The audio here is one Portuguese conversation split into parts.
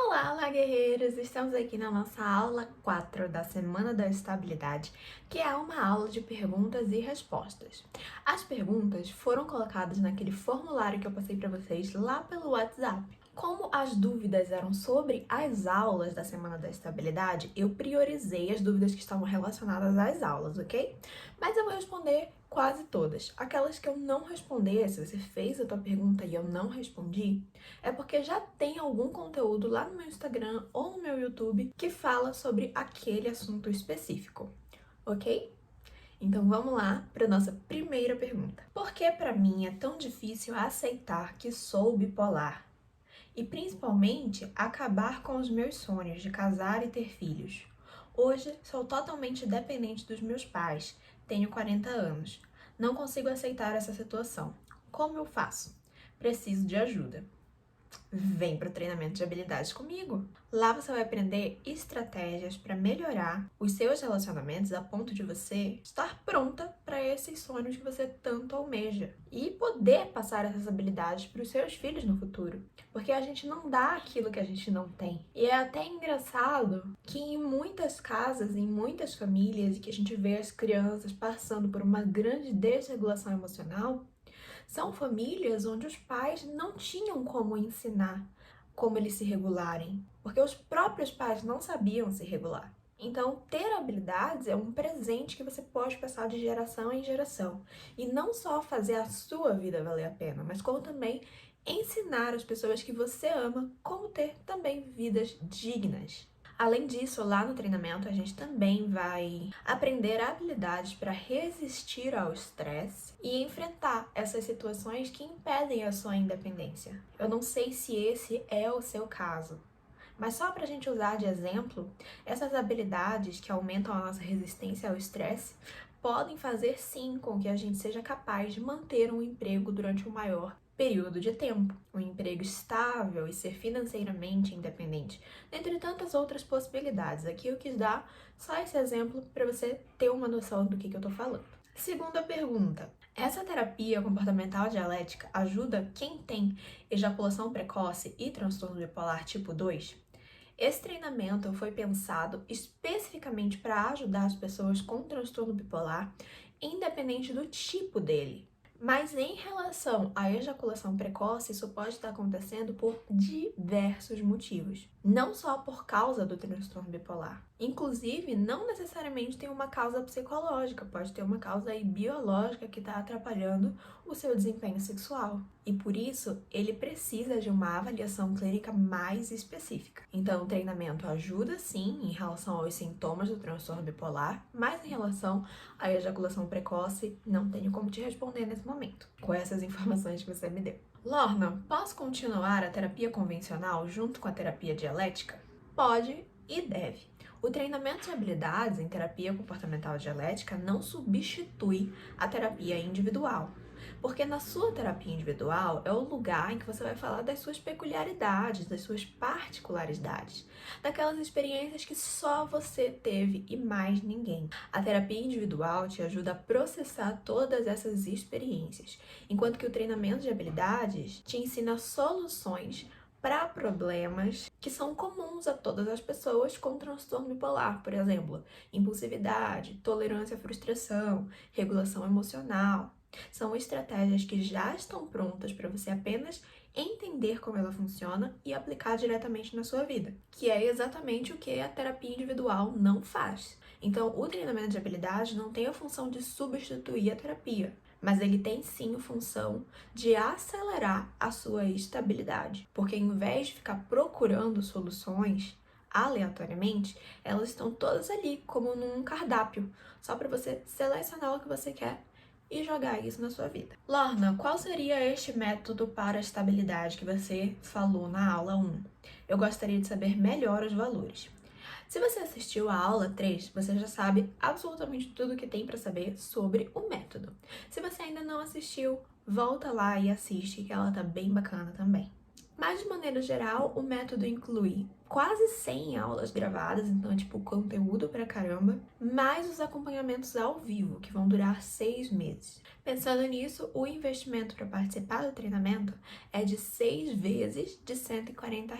Olá, guerreiros! Estamos aqui na nossa aula 4 da Semana da Estabilidade, que é uma aula de perguntas e respostas. As perguntas foram colocadas naquele formulário que eu passei para vocês lá pelo WhatsApp. Como as dúvidas eram sobre as aulas da Semana da Estabilidade, eu priorizei as dúvidas que estavam relacionadas às aulas, ok? Mas eu vou responder quase todas. Aquelas que eu não responder, se você fez a tua pergunta e eu não respondi, é porque já tem algum conteúdo lá no meu Instagram ou no meu YouTube que fala sobre aquele assunto específico, ok? Então vamos lá para nossa primeira pergunta. Por que para mim é tão difícil aceitar que sou bipolar? E principalmente acabar com os meus sonhos de casar e ter filhos. Hoje sou totalmente dependente dos meus pais, tenho 40 anos. Não consigo aceitar essa situação. Como eu faço? Preciso de ajuda. Vem para o treinamento de habilidades comigo. Lá você vai aprender estratégias para melhorar os seus relacionamentos a ponto de você estar pronta para esses sonhos que você tanto almeja e poder passar essas habilidades para os seus filhos no futuro. Porque a gente não dá aquilo que a gente não tem. E é até engraçado que em muitas casas, em muitas famílias, que a gente vê as crianças passando por uma grande desregulação emocional, são famílias onde os pais não tinham como ensinar como eles se regularem, porque os próprios pais não sabiam se regular. Então, ter habilidades é um presente que você pode passar de geração em geração. E não só fazer a sua vida valer a pena, mas como também ensinar as pessoas que você ama como ter também vidas dignas. Além disso, lá no treinamento a gente também vai aprender habilidades para resistir ao estresse e enfrentar essas situações que impedem a sua independência. Eu não sei se esse é o seu caso, mas só para a gente usar de exemplo, essas habilidades que aumentam a nossa resistência ao estresse podem fazer sim com que a gente seja capaz de manter um emprego durante um maior período de tempo, um emprego estável e ser financeiramente independente, dentre tantas outras possibilidades. Aqui eu quis dar só esse exemplo para você ter uma noção do que eu tô falando. Segunda pergunta. Essa terapia comportamental dialética ajuda quem tem ejaculação precoce e transtorno bipolar tipo 2? Esse treinamento foi pensado especificamente para ajudar as pessoas com transtorno bipolar, independente do tipo dele. Mas em relação à ejaculação precoce, isso pode estar acontecendo por diversos motivos. Não só por causa do transtorno bipolar. Inclusive, não necessariamente tem uma causa psicológica, pode ter uma causa aí biológica que está atrapalhando o seu desempenho sexual. E por isso, ele precisa de uma avaliação clínica mais específica. Então, o treinamento ajuda sim em relação aos sintomas do transtorno bipolar, mas em relação à ejaculação precoce, não tenho como te responder nesse momento, com essas informações que você me deu. Lorna, posso continuar a terapia convencional junto com a terapia dialética? Pode e deve. O treinamento de habilidades em terapia comportamental dialética não substitui a terapia individual, porque na sua terapia individual é o lugar em que você vai falar das suas peculiaridades, das suas particularidades, daquelas experiências que só você teve e mais ninguém. A terapia individual te ajuda a processar todas essas experiências, enquanto que o treinamento de habilidades te ensina soluções para problemas que são comuns a todas as pessoas com transtorno bipolar, por exemplo, impulsividade, tolerância à frustração, regulação emocional. São estratégias que já estão prontas para você apenas entender como ela funciona e aplicar diretamente na sua vida, que é exatamente o que a terapia individual não faz. Então, o treinamento de habilidade não tem a função de substituir a terapia, mas ele tem sim a função de acelerar a sua estabilidade, porque em vez de ficar procurando soluções aleatoriamente, elas estão todas ali como num cardápio, só para você selecionar o que você quer e jogar isso na sua vida. Lorna, qual seria este método para a estabilidade que você falou na aula 1? Eu gostaria de saber melhor os valores. Se você assistiu a aula 3, você já sabe absolutamente tudo que tem para saber sobre o método. Se você ainda não assistiu, volta lá e assiste, que ela tá bem bacana também. Mas, de maneira geral, o método inclui quase 100 aulas gravadas, então é tipo conteúdo pra caramba, mais os acompanhamentos ao vivo, que vão durar 6 meses. Pensando nisso, o investimento para participar do treinamento é de 6 vezes de R$ 140.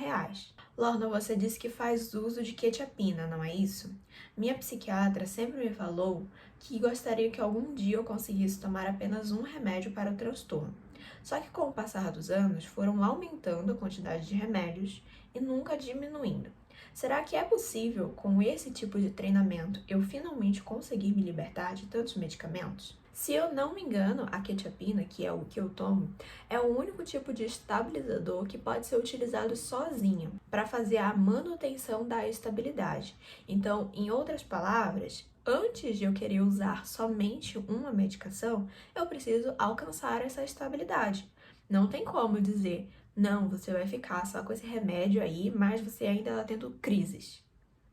Lorna, você disse que faz uso de quetiapina, não é isso? Minha psiquiatra sempre me falou que gostaria que algum dia eu conseguisse tomar apenas um remédio para o transtorno. Só que com o passar dos anos, foram aumentando a quantidade de remédios e nunca diminuindo. Será que é possível, com esse tipo de treinamento, eu finalmente conseguir me libertar de tantos medicamentos? Se eu não me engano, a quetiapina, que é o que eu tomo, é o único tipo de estabilizador que pode ser utilizado sozinho para fazer a manutenção da estabilidade. Então, em outras palavras, antes de eu querer usar somente uma medicação, eu preciso alcançar essa estabilidade. Não tem como dizer, não, você vai ficar só com esse remédio aí, mas você ainda está tendo crises.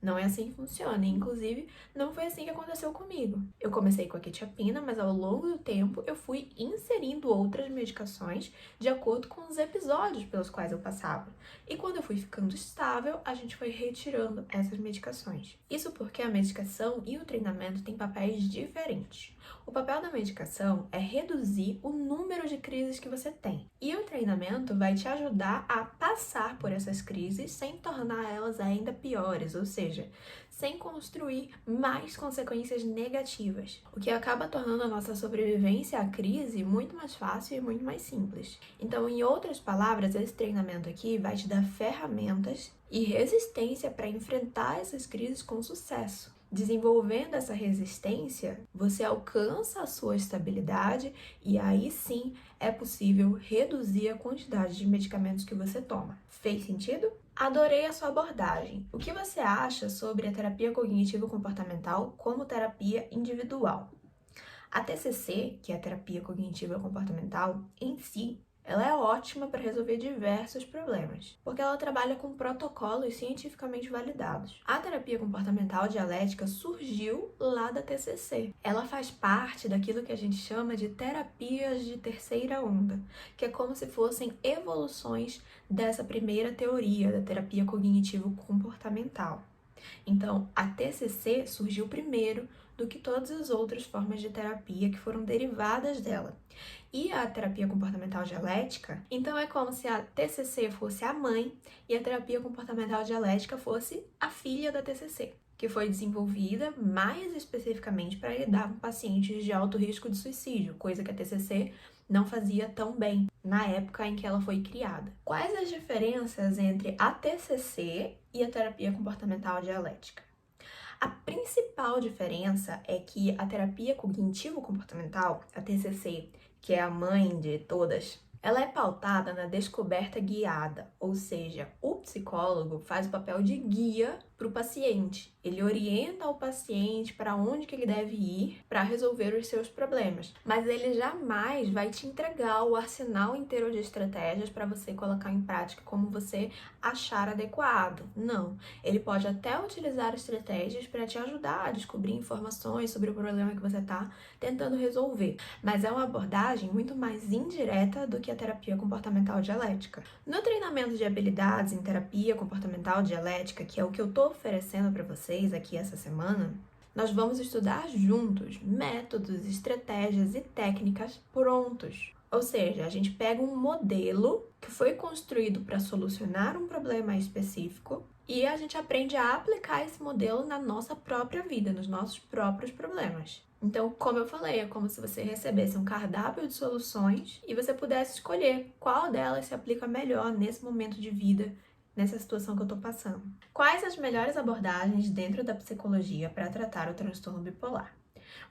Não é assim que funciona. Inclusive, não foi assim que aconteceu comigo. Eu comecei com a quetiapina, mas ao longo do tempo eu fui inserindo outras medicações de acordo com os episódios pelos quais eu passava. E quando eu fui ficando estável, a gente foi retirando essas medicações. Isso porque a medicação e o treinamento têm papéis diferentes. O papel da medicação é reduzir o número de crises que você tem. E o treinamento vai te ajudar a passar por essas crises sem tornar elas ainda piores, ou seja, sem construir mais consequências negativas, o que acaba tornando a nossa sobrevivência à crise muito mais fácil e muito mais simples. Então, em outras palavras, esse treinamento aqui vai te dar ferramentas e resistência para enfrentar essas crises com sucesso. Desenvolvendo essa resistência, você alcança a sua estabilidade e aí sim é possível reduzir a quantidade de medicamentos que você toma. Fez sentido? Adorei a sua abordagem. O que você acha sobre a terapia cognitivo-comportamental como terapia individual? A TCC, que é a terapia cognitiva comportamental, em si, ela é ótima para resolver diversos problemas, porque ela trabalha com protocolos cientificamente validados. A terapia comportamental dialética surgiu lá da TCC. Ela faz parte daquilo que a gente chama de terapias de terceira onda, que é como se fossem evoluções dessa primeira teoria da terapia cognitivo-comportamental. Então, a TCC surgiu primeiro do que todas as outras formas de terapia que foram derivadas dela. E a terapia comportamental dialética, então é como se a TCC fosse a mãe e a terapia comportamental dialética fosse a filha da TCC, que foi desenvolvida mais especificamente para lidar com pacientes de alto risco de suicídio, coisa que a TCC não fazia tão bem na época em que ela foi criada. Quais as diferenças entre a TCC e a terapia comportamental dialética? A principal diferença é que a terapia cognitivo-comportamental, a TCC, que é a mãe de todas, ela é pautada na descoberta guiada, ou seja, o psicólogo faz o papel de guia para o paciente. Ele orienta o paciente para onde que ele deve ir para resolver os seus problemas, mas ele jamais vai te entregar o arsenal inteiro de estratégias para você colocar em prática como você achar adequado. Não, ele pode até utilizar estratégias para te ajudar a descobrir informações sobre o problema que você está tentando resolver, mas é uma abordagem muito mais indireta do que a terapia comportamental dialética. No treinamento de habilidades em terapia comportamental dialética, que é o que eu estou oferecendo para vocês aqui essa semana, nós vamos estudar juntos métodos, estratégias e técnicas prontos. Ou seja, a gente pega um modelo que foi construído para solucionar um problema específico e a gente aprende a aplicar esse modelo na nossa própria vida, nos nossos próprios problemas. Então, como eu falei, é como se você recebesse um cardápio de soluções e você pudesse escolher qual delas se aplica melhor nesse momento de vida, nessa situação que eu tô passando. Quais as melhores abordagens dentro da psicologia para tratar o transtorno bipolar?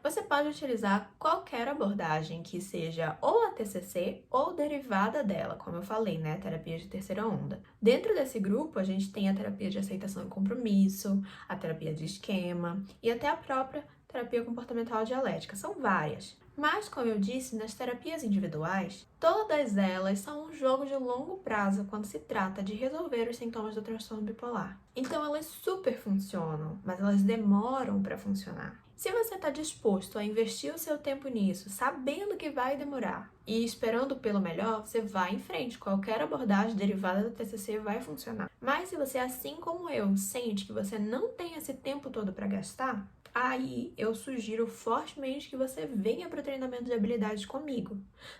Você pode utilizar qualquer abordagem que seja ou a TCC ou derivada dela, como eu falei, né, terapia de terceira onda. Dentro desse grupo, a gente tem a terapia de aceitação e compromisso, a terapia de esquema e até a própria terapia comportamental dialética. São várias. Mas, como eu disse, nas terapias individuais, todas elas são um jogo de longo prazo quando se trata de resolver os sintomas do transtorno bipolar. Então, elas super funcionam, mas elas demoram para funcionar. Se você está disposto a investir o seu tempo nisso, sabendo que vai demorar e esperando pelo melhor, você vai em frente. Qualquer abordagem derivada do TCC vai funcionar. Mas se você, assim como eu, sente que você não tem esse tempo todo para gastar, aí eu sugiro fortemente que você venha para o treinamento de habilidades comigo.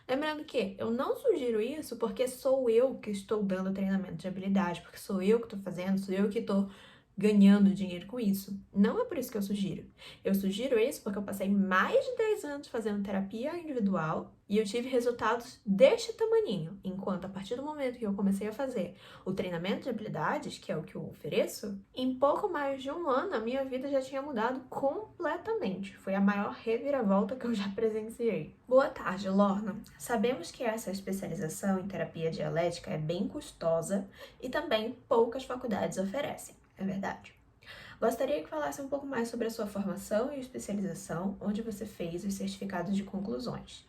Lembrando que eu não sugiro isso porque sou eu que estou dando treinamento de habilidade, porque sou eu que estou fazendo, sou eu que estou ganhando dinheiro com isso. Não é por isso que eu sugiro. Eu sugiro isso porque eu passei mais de 10 anos fazendo terapia individual e eu tive resultados deste tamaninho. Enquanto a partir do momento que eu comecei a fazer o treinamento de habilidades, que é o que eu ofereço, em pouco mais de um ano a minha vida já tinha mudado completamente. Foi a maior reviravolta que eu já presenciei. Boa tarde, Lorna. Sabemos que essa especialização em terapia dialética é bem custosa e também poucas faculdades oferecem. É verdade. Gostaria que falasse um pouco mais sobre a sua formação e especialização, onde você fez os certificados de conclusões.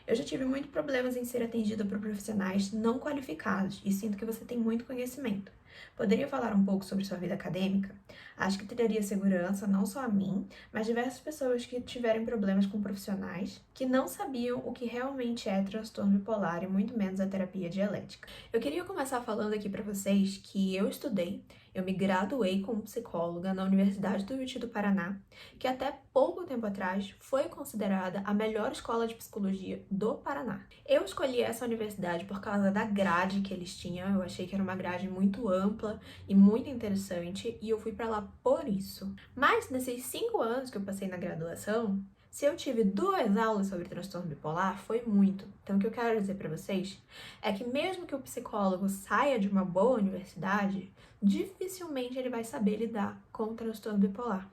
Eu já tive muitos problemas em ser atendida por profissionais não qualificados e sinto que você tem muito conhecimento. Poderia falar um pouco sobre sua vida acadêmica? Acho que traria segurança não só a mim, mas diversas pessoas que tiverem problemas com profissionais que não sabiam o que realmente é transtorno bipolar e muito menos a terapia dialética. Eu queria começar falando aqui para vocês que eu me graduei como psicóloga na Universidade do Juiz do Paraná, que até pouco tempo atrás foi considerada a melhor escola de psicologia do Paraná. Eu escolhi essa universidade por causa da grade que eles tinham, eu achei que era uma grade muito ampla e muito interessante e eu fui para lá por isso. Mas nesses 5 anos que eu passei na graduação, se eu tive 2 aulas sobre transtorno bipolar, foi muito. Então, o que eu quero dizer para vocês é que mesmo que o psicólogo saia de uma boa universidade, dificilmente ele vai saber lidar com o transtorno bipolar.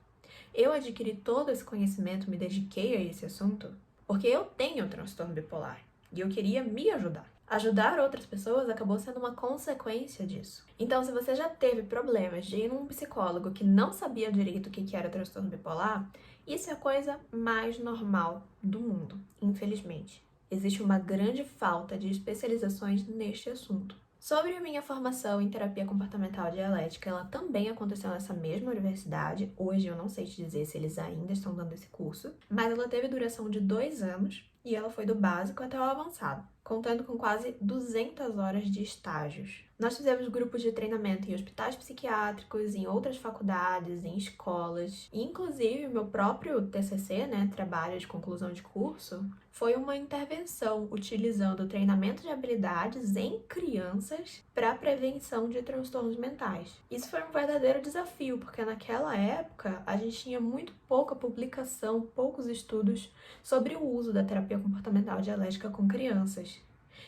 Eu adquiri todo esse conhecimento, me dediquei a esse assunto, porque eu tenho transtorno bipolar e eu queria me ajudar. Ajudar outras pessoas acabou sendo uma consequência disso. Então, se você já teve problemas de ir num psicólogo que não sabia direito o que era transtorno bipolar, isso é a coisa mais normal do mundo, infelizmente. Existe uma grande falta de especializações neste assunto. Sobre a minha formação em terapia comportamental dialética, ela também aconteceu nessa mesma universidade. Hoje eu não sei te dizer se eles ainda estão dando esse curso, mas ela teve duração de 2 anos e ela foi do básico até o avançado, contando com quase 200 horas de estágios. Nós fizemos grupos de treinamento em hospitais psiquiátricos, em outras faculdades, em escolas, e inclusive o meu próprio TCC, trabalho de conclusão de curso, foi uma intervenção utilizando o treinamento de habilidades em crianças para a prevenção de transtornos mentais. Isso foi um verdadeiro desafio, porque naquela época a gente tinha muito pouca publicação, poucos estudos sobre o uso da terapia comportamental dialética com crianças.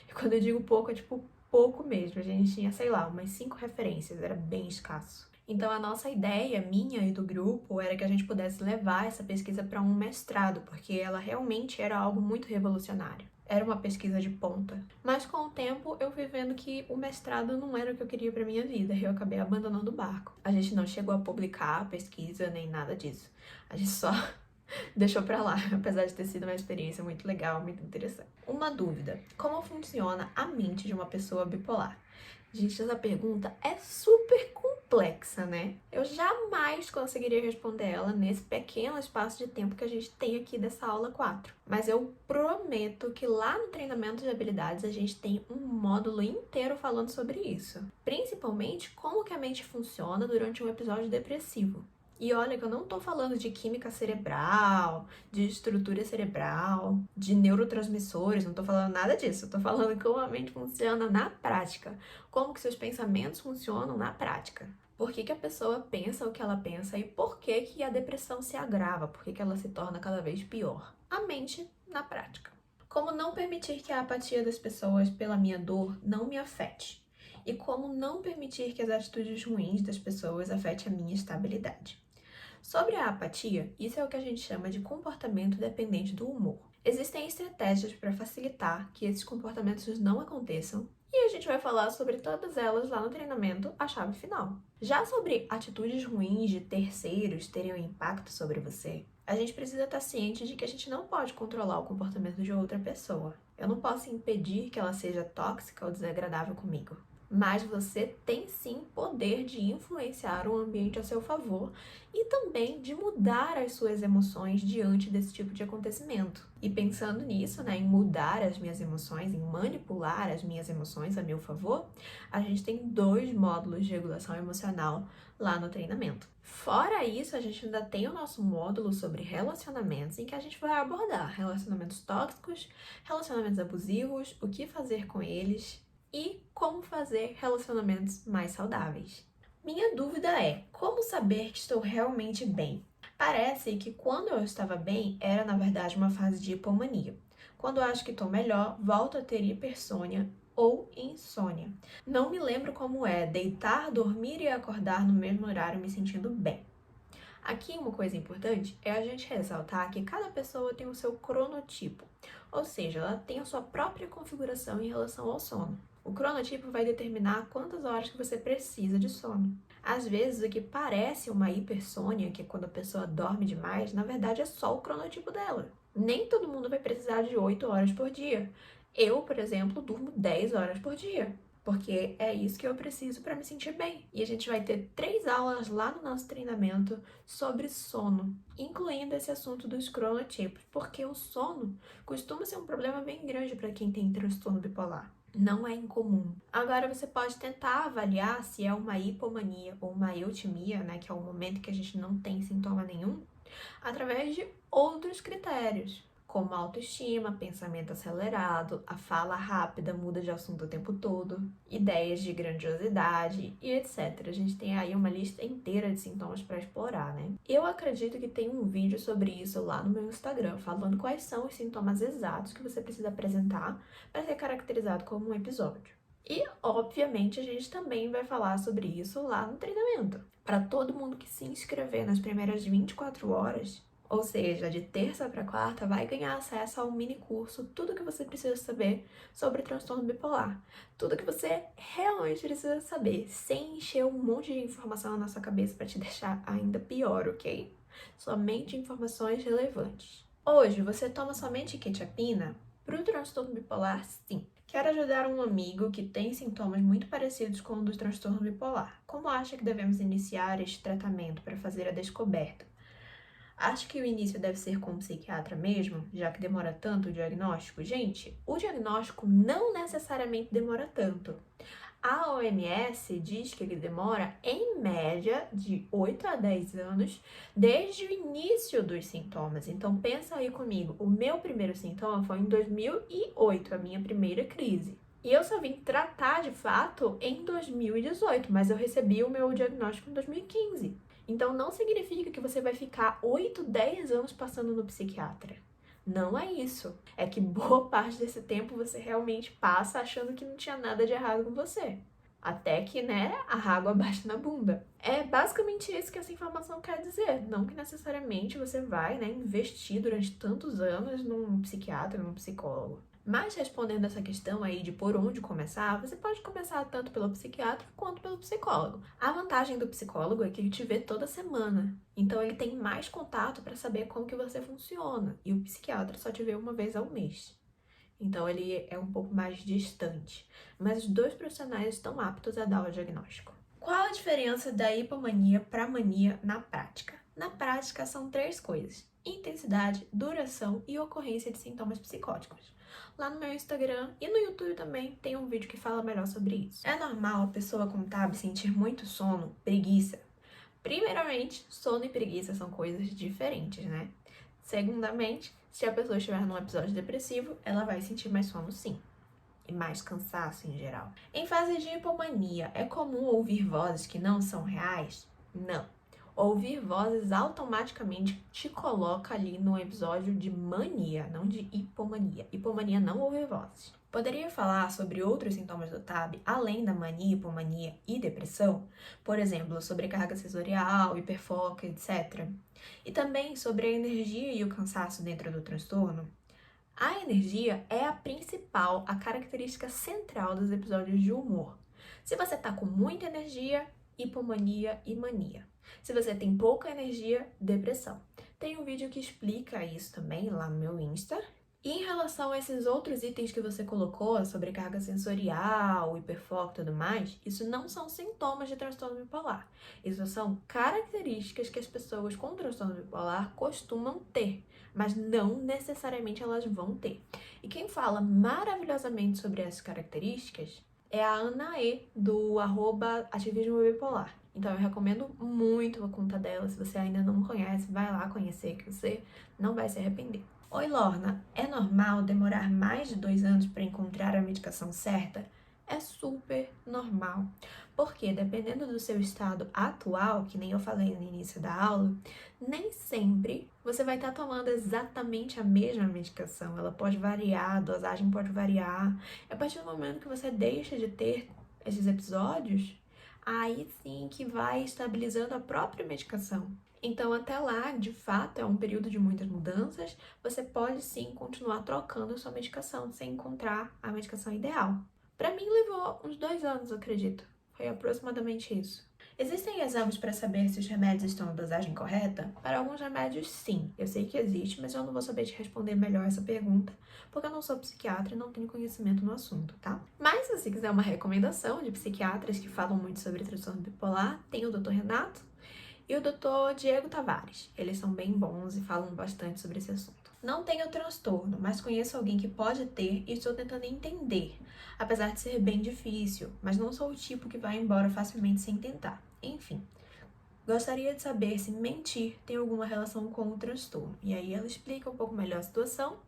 E quando eu digo pouco, é tipo pouco mesmo. A gente tinha, sei lá, umas 5 referências, era bem escasso. Então a nossa ideia, minha e do grupo, era que a gente pudesse levar essa pesquisa para um mestrado, porque ela realmente era algo muito revolucionário. Era uma pesquisa de ponta. Mas com o tempo eu fui vendo que o mestrado não era o que eu queria para minha vida, e eu acabei abandonando o barco. A gente não chegou a publicar a pesquisa nem nada disso. A gente só deixou pra lá, apesar de ter sido uma experiência muito legal, muito interessante. Uma dúvida: como funciona a mente de uma pessoa bipolar? Gente, essa pergunta é super complexa, né? Eu jamais conseguiria responder ela nesse pequeno espaço de tempo que a gente tem aqui dessa aula 4. Mas eu prometo que lá no treinamento de habilidades a gente tem um módulo inteiro falando sobre isso. Principalmente como que a mente funciona durante um episódio depressivo. E olha que eu não tô falando de química cerebral, de estrutura cerebral, de neurotransmissores, não tô falando nada disso. Eu tô falando como a mente funciona na prática, como que seus pensamentos funcionam na prática. Por que que a pessoa pensa o que ela pensa e por que que a depressão se agrava, por que que ela se torna cada vez pior. A mente na prática. Como não permitir que a apatia das pessoas pela minha dor não me afete. E como não permitir que as atitudes ruins das pessoas afetem a minha estabilidade. Sobre a apatia, isso é o que a gente chama de comportamento dependente do humor. Existem estratégias para facilitar que esses comportamentos não aconteçam e a gente vai falar sobre todas elas lá no treinamento, a chave final. Já sobre atitudes ruins de terceiros terem um impacto sobre você, a gente precisa estar ciente de que a gente não pode controlar o comportamento de outra pessoa. Eu não posso impedir que ela seja tóxica ou desagradável comigo. mas você tem sim poder de influenciar o ambiente a seu favor e também de mudar as suas emoções diante desse tipo de acontecimento. E pensando nisso, né, em mudar as minhas emoções, em manipular as minhas emoções a meu favor, a gente tem 2 módulos de regulação emocional lá no treinamento. Fora isso, a gente ainda tem o nosso módulo sobre relacionamentos, em que a gente vai abordar relacionamentos tóxicos, relacionamentos abusivos, o que fazer com eles e como fazer relacionamentos mais saudáveis. Minha dúvida é: como saber que estou realmente bem? Parece que quando eu estava bem, era na verdade uma fase de hipomania. Quando eu acho que estou melhor, volto a ter hipersônia ou insônia. Não me lembro como é deitar, dormir e acordar no mesmo horário me sentindo bem. Aqui uma coisa importante é a gente ressaltar que cada pessoa tem o seu cronotipo, ou seja, ela tem a sua própria configuração em relação ao sono. O cronotipo vai determinar quantas horas que você precisa de sono. Às vezes, o que parece uma hipersônia, que é quando a pessoa dorme demais, na verdade é só o cronotipo dela. Nem todo mundo vai precisar de 8 horas por dia. Eu, por exemplo, durmo 10 horas por dia, porque é isso que eu preciso para me sentir bem. E a gente vai ter 3 aulas lá no nosso treinamento sobre sono, incluindo esse assunto dos cronotipos, porque o sono costuma ser um problema bem grande para quem tem transtorno bipolar. Não é incomum. Agora você pode tentar avaliar se é uma hipomania ou uma eutimia, né, que é o momento que a gente não tem sintoma nenhum, através de outros critérios, como autoestima, pensamento acelerado, a fala rápida, muda de assunto o tempo todo, ideias de grandiosidade e etc. A gente tem aí uma lista inteira de sintomas para explorar, né? Eu acredito que tem um vídeo sobre isso lá no meu Instagram, falando quais são os sintomas exatos que você precisa apresentar para ser caracterizado como um episódio. E, obviamente, a gente também vai falar sobre isso lá no treinamento. Para todo mundo que se inscrever nas primeiras 24 horas, ou seja, de terça para quarta, vai ganhar acesso ao mini curso, tudo que você precisa saber sobre transtorno bipolar. Tudo que você realmente precisa saber, sem encher um monte de informação na nossa cabeça para te deixar ainda pior, ok? Somente informações relevantes. Hoje, você toma somente quetiapina? Para o transtorno bipolar, sim. Quero ajudar um amigo que tem sintomas muito parecidos com o do transtorno bipolar. Como acha que devemos iniciar este tratamento para fazer a descoberta? Acho que o início deve ser com um psiquiatra mesmo, já que demora tanto o diagnóstico? Gente, o diagnóstico não necessariamente demora tanto. A OMS diz que ele demora, em média, de 8 a 10 anos desde o início dos sintomas. Então, pensa aí comigo, o meu primeiro sintoma foi em 2008, a minha primeira crise. E eu só vim tratar, de fato, em 2018, mas eu recebi o meu diagnóstico em 2015. Então, não significa que você vai ficar 8, 10 anos passando no psiquiatra. Não é isso. É que boa parte desse tempo você realmente passa achando que não tinha nada de errado com você. Até que, né, a água bate na bunda. É basicamente isso que essa informação quer dizer. Não que necessariamente você vai, né, investir durante tantos anos num psiquiatra, num psicólogo. Mas respondendo essa questão aí de por onde começar, você pode começar tanto pelo psiquiatra quanto pelo psicólogo. A vantagem do psicólogo é que ele te vê toda semana, então ele tem mais contato para saber como que você funciona, e o psiquiatra só te vê uma vez ao mês. Então ele é um pouco mais distante, mas os 2 profissionais estão aptos a dar o diagnóstico. Qual a diferença da hipomania para mania na prática? Na prática são 3 coisas: intensidade, duração e ocorrência de sintomas psicóticos. Lá no meu Instagram e no YouTube também tem um vídeo que fala melhor sobre isso. É normal a pessoa com TAB sentir muito sono, preguiça. Primeiramente, sono e preguiça são coisas diferentes, né? Segundamente, se a pessoa estiver num episódio depressivo, ela vai sentir mais sono sim, e mais cansaço em geral. Em fase de hipomania, é comum ouvir vozes que não são reais? Não. Ouvir vozes automaticamente te coloca ali no episódio de mania, não de hipomania. Hipomania não ouve vozes. Poderia falar sobre outros sintomas do TAB, além da mania, hipomania e depressão? Por exemplo, sobrecarga sensorial, hiperfoco, etc. E também sobre a energia e o cansaço dentro do transtorno? A energia é a principal, a característica central dos episódios de humor. Se você tá com muita energia, hipomania e mania. Se você tem pouca energia, depressão. Tem um vídeo que explica isso também lá no meu Insta. E em relação a esses outros itens que você colocou, a sobrecarga sensorial, hiperfoco e tudo mais, isso não são sintomas de transtorno bipolar. Isso são características que as pessoas com transtorno bipolar costumam ter, mas não necessariamente elas vão ter. E quem fala maravilhosamente sobre essas características é a Ana E, do @ativismo bipolar. Então eu recomendo muito a conta dela. Se você ainda não conhece, vai lá conhecer, que você não vai se arrepender. Oi, Lorna, é normal demorar mais de 2 anos para encontrar a medicação certa? É super normal, porque dependendo do seu estado atual, que nem eu falei no início da aula, nem sempre você vai estar tomando exatamente a mesma medicação. Ela pode variar, a dosagem pode variar. A partir do momento que você deixa de ter esses episódios, aí sim que vai estabilizando a própria medicação. Então, até lá, de fato, é um período de muitas mudanças, você pode sim continuar trocando a sua medicação sem encontrar a medicação ideal. Para mim, levou uns 2 anos, eu acredito. Foi aproximadamente isso. Existem exames para saber se os remédios estão na dosagem correta? Para alguns remédios, sim. Eu sei que existe, mas eu não vou saber te responder melhor essa pergunta, porque eu não sou psiquiatra e não tenho conhecimento no assunto, tá? Mas se você quiser uma recomendação de psiquiatras que falam muito sobre transtorno bipolar, tem o Dr. Renato e o Dr. Diego Tavares. Eles são bem bons e falam bastante sobre esse assunto. Não tenho transtorno, mas conheço alguém que pode ter e estou tentando entender, apesar de ser bem difícil, mas não sou o tipo que vai embora facilmente sem tentar. Enfim, gostaria de saber se mentir tem alguma relação com o transtorno. E aí ela explica um pouco melhor a situação,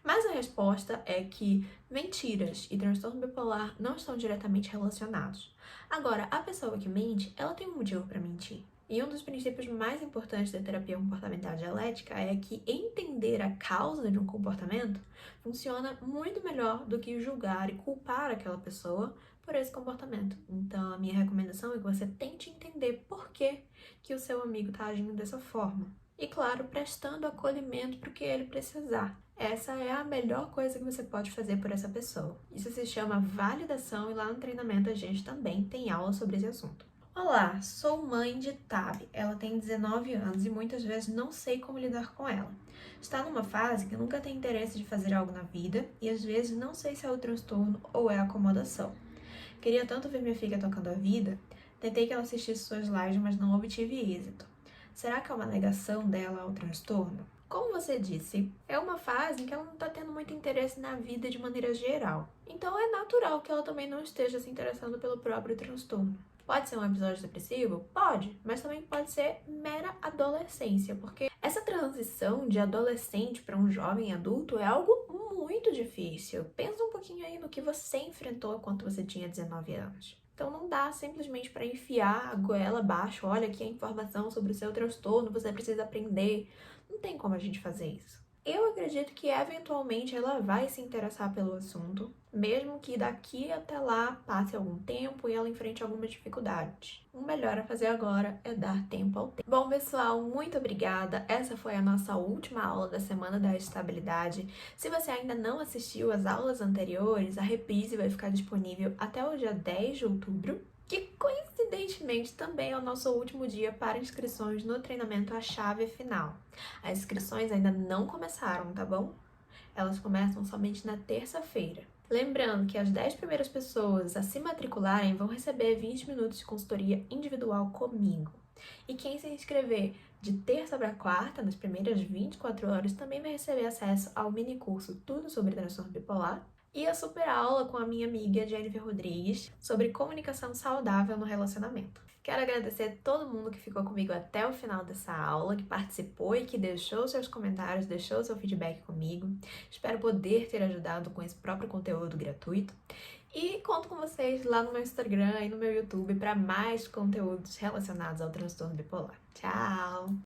mas a resposta é que mentiras e transtorno bipolar não estão diretamente relacionados. Agora, a pessoa que mente, ela tem um motivo para mentir. E um dos princípios mais importantes da terapia comportamental dialética é que entender a causa de um comportamento funciona muito melhor do que julgar e culpar aquela pessoa por esse comportamento. Então, a minha recomendação é que você tente entender por que o seu amigo está agindo dessa forma. E, claro, prestando acolhimento para o que ele precisar. Essa é a melhor coisa que você pode fazer por essa pessoa. Isso se chama validação e lá no treinamento a gente também tem aula sobre esse assunto. Olá, sou mãe de Tab. Ela tem 19 anos e muitas vezes não sei como lidar com ela. Está numa fase que nunca tem interesse de fazer algo na vida e às vezes não sei se é o transtorno ou é a acomodação. Queria tanto ver minha filha tocando a vida, tentei que ela assistisse suas lives, mas não obtive êxito. Será que é uma negação dela ao transtorno? Como você disse, é uma fase em que ela não está tendo muito interesse na vida de maneira geral. Então é natural que ela também não esteja se interessando pelo próprio transtorno. Pode ser um episódio depressivo? Pode, mas também pode ser mera adolescência, porque essa transição de adolescente para um jovem adulto é algo muito difícil. Pensa um pouquinho aí no que você enfrentou quando você tinha 19 anos. Então não dá simplesmente para enfiar a goela abaixo, olha aqui a informação sobre o seu transtorno, você precisa aprender. Não tem como a gente fazer isso. Eu acredito que eventualmente ela vai se interessar pelo assunto, mesmo que daqui até lá passe algum tempo e ela enfrente algumas dificuldades. O melhor a fazer agora é dar tempo ao tempo. Bom, pessoal, muito obrigada. Essa foi a nossa última aula da Semana da Estabilidade. Se você ainda não assistiu às aulas anteriores, a reprise vai ficar disponível até o dia 10 de outubro. Que coincidentemente também é o nosso último dia para inscrições no treinamento A Chave Final. As inscrições ainda não começaram, tá bom? Elas começam somente na terça-feira. Lembrando que as 10 primeiras pessoas a se matricularem vão receber 20 minutos de consultoria individual comigo. E quem se inscrever de terça para quarta, nas primeiras 24 horas, também vai receber acesso ao mini curso Tudo sobre Transtorno Bipolar e a super aula com a minha amiga Jennifer Rodrigues sobre comunicação saudável no relacionamento. Quero agradecer a todo mundo que ficou comigo até o final dessa aula, que participou e que deixou seus comentários, deixou seu feedback comigo. Espero poder ter ajudado com esse próprio conteúdo gratuito. E conto com vocês lá no meu Instagram e no meu YouTube para mais conteúdos relacionados ao transtorno bipolar. Tchau!